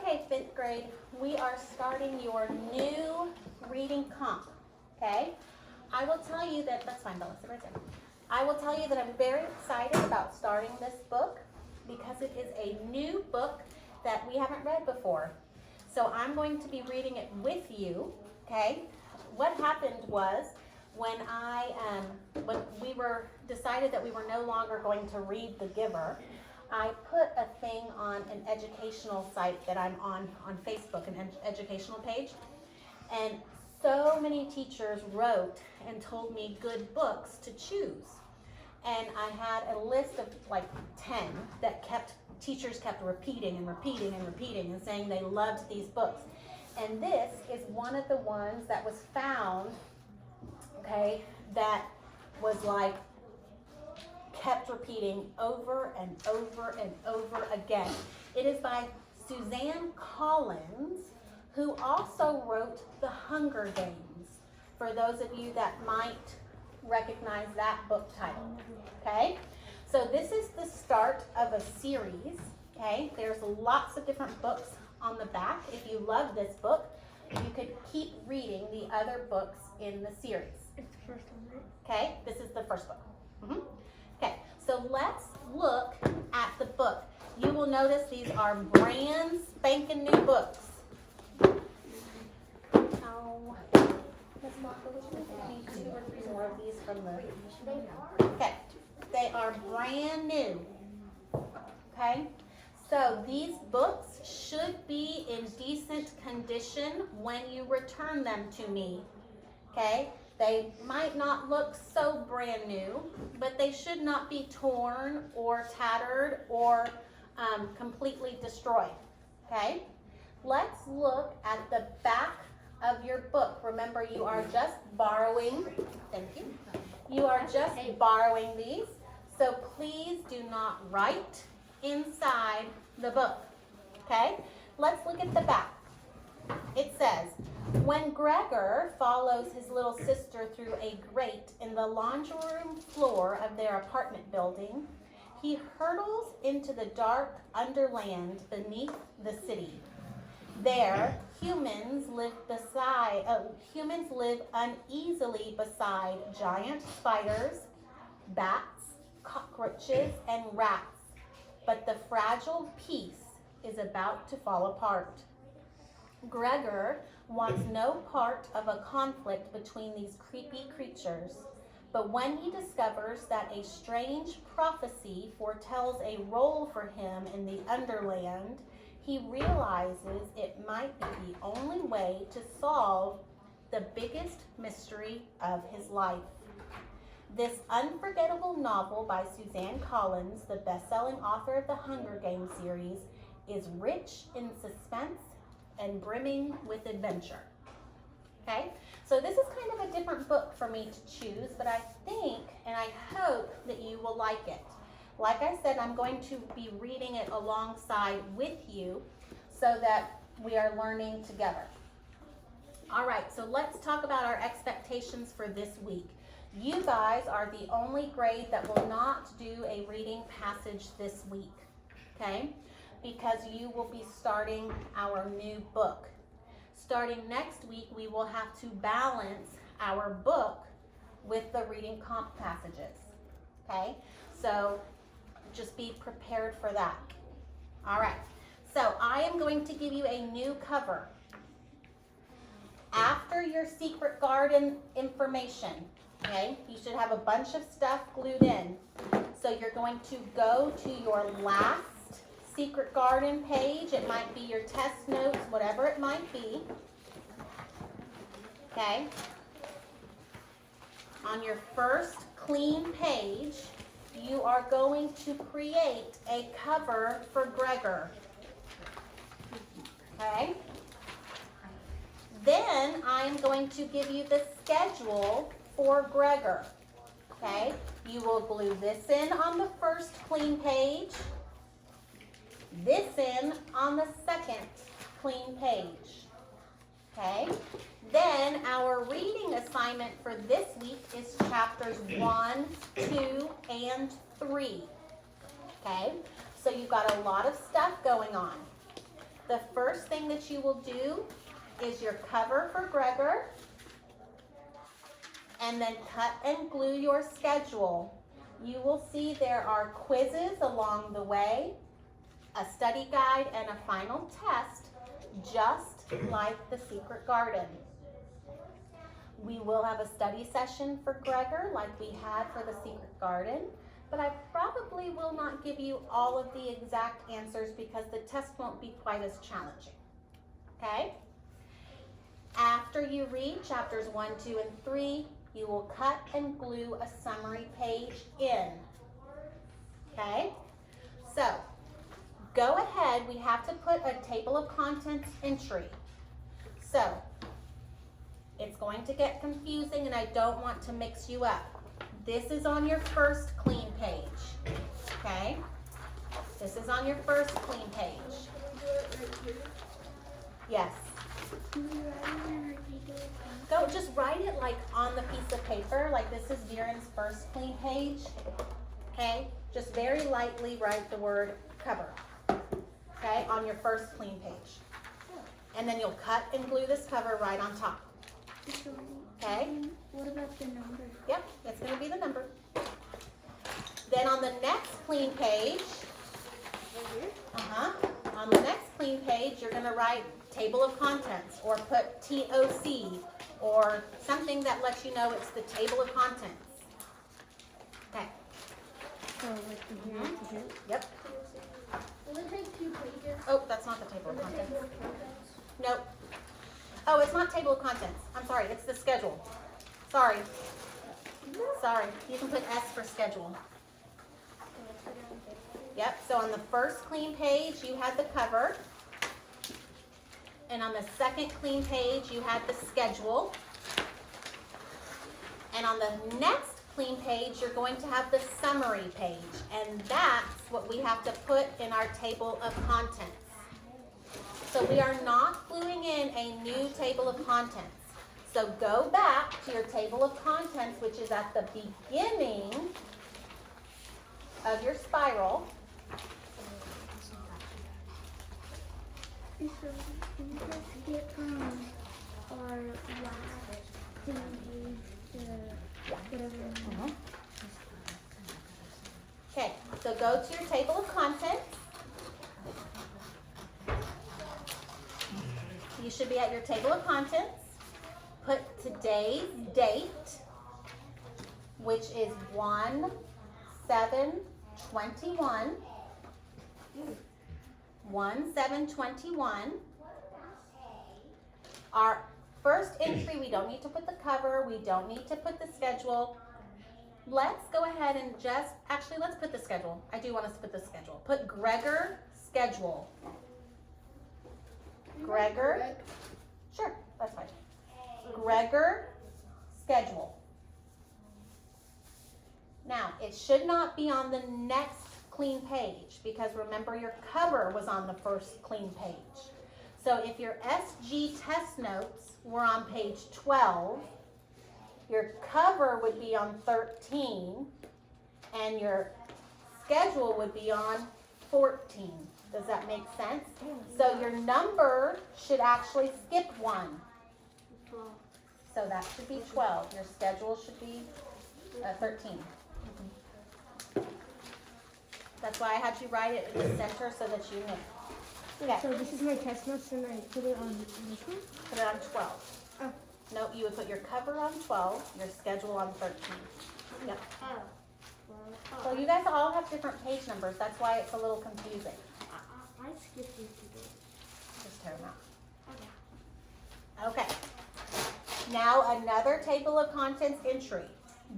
Okay, 5th grade, we are starting your new reading comp, okay? I will tell you that, that's fine, Bella, sit right there. I will tell you that I'm very excited about starting this book because it is a new book that we haven't read before. So I'm going to be reading it with you, okay? What happened was when we decided that we were no longer going to read The Giver, I put a thing on an educational site that I'm on Facebook, an educational page, and so many teachers wrote and told me good books to choose. And I had a list of like 10 that teachers kept repeating and saying they loved these books. And this is one of the ones that was found, okay, that was like kept repeating over and over and over again. It is by Suzanne Collins, who also wrote The Hunger Games, for those of you that might recognize that book title, okay? So this is the start of a series, okay? There's lots of different books on the back. If you love this book, you could keep reading the other books in the series. It's the first one, right? Okay, this is the first book. Okay, so let's look at the book. You will notice these are brand spanking new books. Oh, Miss Martha, would you give me 2 or 3 more of these from the... Okay, they are brand new. Okay, so these books should be in decent condition when you return them to me. Okay, they might not look so brand new, but they should not be torn or tattered or completely destroyed. Okay, let's look at the back of your book. Remember, you are just borrowing. Thank you. You are just borrowing these, so please do not write inside the book. Okay, let's look at the back. It says, when Gregor follows his little sister through a grate in the laundry room floor of their apartment building, he hurtles into the dark underland beneath the city. There, humans live uneasily beside giant spiders, bats, cockroaches, and rats. But the fragile peace is about to fall apart. Gregor wants no part of a conflict between these creepy creatures, but when he discovers that a strange prophecy foretells a role for him in the Underland, he realizes it might be the only way to solve the biggest mystery of his life. This unforgettable novel by Suzanne Collins, the best-selling author of the Hunger Games series, is rich in suspense and brimming with adventure. Okay, so this is kind of a different book for me to choose, but I think and I hope that you will like it. Like I said, I'm going to be reading it alongside with you so that we are learning together. All right, so let's talk about our expectations for this week. You guys are the only grade that will not do a reading passage this week, okay? Because you will be starting our new book. Starting next week, we will have to balance our book with the reading comp passages, okay? So just be prepared for that. All right, so I am going to give you a new cover. After your secret garden information, okay, you should have a bunch of stuff glued in. So you're going to go to your last secret garden page. It might be your test notes, whatever it might be. Okay. On your first clean page, you are going to create a cover for Gregor. Okay. Then I'm going to give you the schedule for Gregor. Okay. You will glue this in on the first clean page. This in on the second clean page. Okay. Then our reading assignment for this week is chapters 1, 2, and 3. Okay. So you've got a lot of stuff going on. The first thing that you will do is your cover for Gregor, and then cut and glue your schedule. You will see there are quizzes along the way, a study guide, and a final test, just like the Secret Garden. We will have a study session for Gregor like we had for the Secret Garden, but I probably will not give you all of the exact answers because the test won't be quite as challenging, okay? After you read chapters 1, 2, and 3, you will cut and glue a summary page in, okay? So, go ahead, we have to put a table of contents entry. So, it's going to get confusing and I don't want to mix you up. This is on your first clean page, okay? This is on your first clean page. Yes. Go, just write it like on the piece of paper, like this is Viren's first clean page, okay? Just very lightly write the word cover, okay, on your first clean page. And then you'll cut and glue this cover right on top, okay? What about the number? Yep, that's gonna be the number. Then on the next clean page, on the next clean page, you're gonna write table of contents or put TOC or something that lets you know it's the table of contents. Okay. So like from here to here? Yep. Will it take 2 pages? Oh, that's not the table of contents. Nope. Oh, it's not table of contents. I'm sorry, it's the schedule. Sorry. Sorry. You can put S for schedule. Yep, so on the first clean page, you had the cover. And on the second clean page, you had the schedule. And on the next clean page, you're going to have the summary page. And that's what we have to put in our table of contents. So we are not gluing in a new table of contents. So go back to your table of contents, which is at the beginning of your spiral. So can you just skip from our last page to whatever? Okay, so go to your table of contents. You should be at your table of contents. Put today's date, which is 1/7/21. 1/7/21. Our first entry, we don't need to put the cover, we don't need to put the schedule. Let's go ahead and let's put the schedule. I do want us to put the schedule. Put Gregor schedule. Gregor, sure, that's fine. Gregor schedule. Now, it should not be on the next clean page because remember your cover was on the first clean page. So if your SG test notes were on page 12, your cover would be on 13 and your schedule would be on 14. Does that make sense? So your number should actually skip 1. So that should be 12. Your schedule should be 13. That's why I had you write it in the center so that you knew. Okay. So this is my test notes and I put it on this one? Put it on 12. Oh. No, you would put your cover on 12, your schedule on 13. Yep. Oh. So you guys all have different page numbers. That's why it's a little confusing. I skipped these today. Just tear them out. Okay. Now another table of contents entry.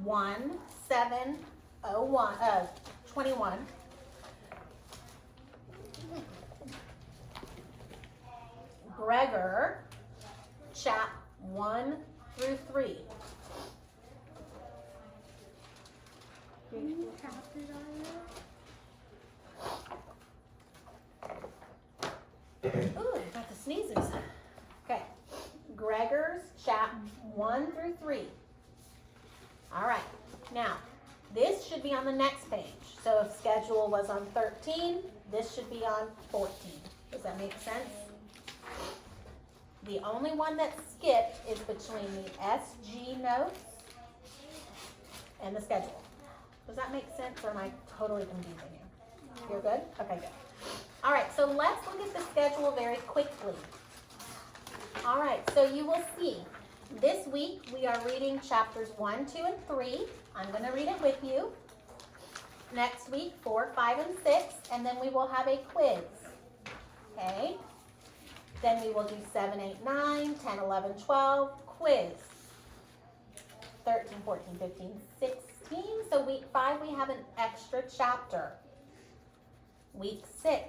1/7/21. Gregor, chap 1 through 3. Ooh, I got the sneezes. Okay. Gregor's chap 1 through 3. All right. Now, this should be on the next page. So if schedule was on 13, this should be on 14. The Does that make sense? The only one that skipped is between the SG notes and the schedule. Does that make sense, or am I totally confusing you? You're good? Okay, good. All right, so let's look at the schedule very quickly. All right, so you will see this week we are reading chapters 1, 2, and 3. I'm going to read it with you. Next week, 4, 5, and 6, and then we will have a quiz. Okay? Then we will do 7, 8, 9, 10, 11, 12, quiz. 13, 14, 15, 16. So week 5, we have an extra chapter. Week 6,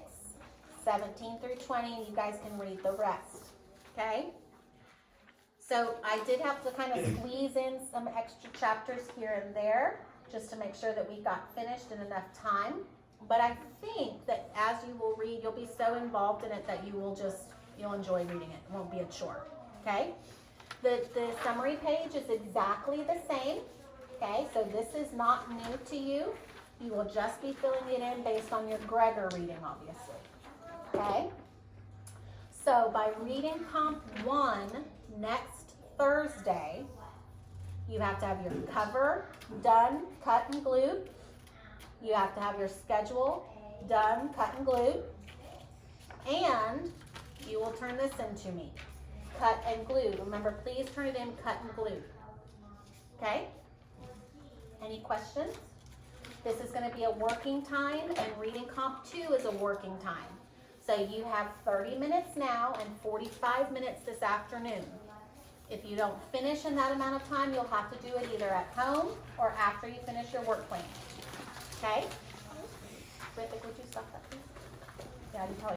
17 through 20, and you guys can read the rest. Okay? So I did have to kind of squeeze in some extra chapters here and there just to make sure that we got finished in enough time. But I think that as you will read, you'll be so involved in it that you'll enjoy reading it. It won't be a chore. Okay? The summary page is exactly the same. Okay? So this is not new to you. You will just be filling it in based on your Gregor reading, obviously. Okay? So by reading Comp 1 next Thursday, you have to have your cover done, cut and glued. You have to have your schedule done, cut and glued. And you will turn this in to me, cut and glued. Remember, please turn it in cut and glued. Okay? Any questions? This is going to be a working time, and reading Comp 2 is a working time. So you have 30 minutes now and 45 minutes this afternoon. If you don't finish in that amount of time, you'll have to do it either at home or after you finish your work plan. Okay? Rithik, would you stop that, please? Yeah, you probably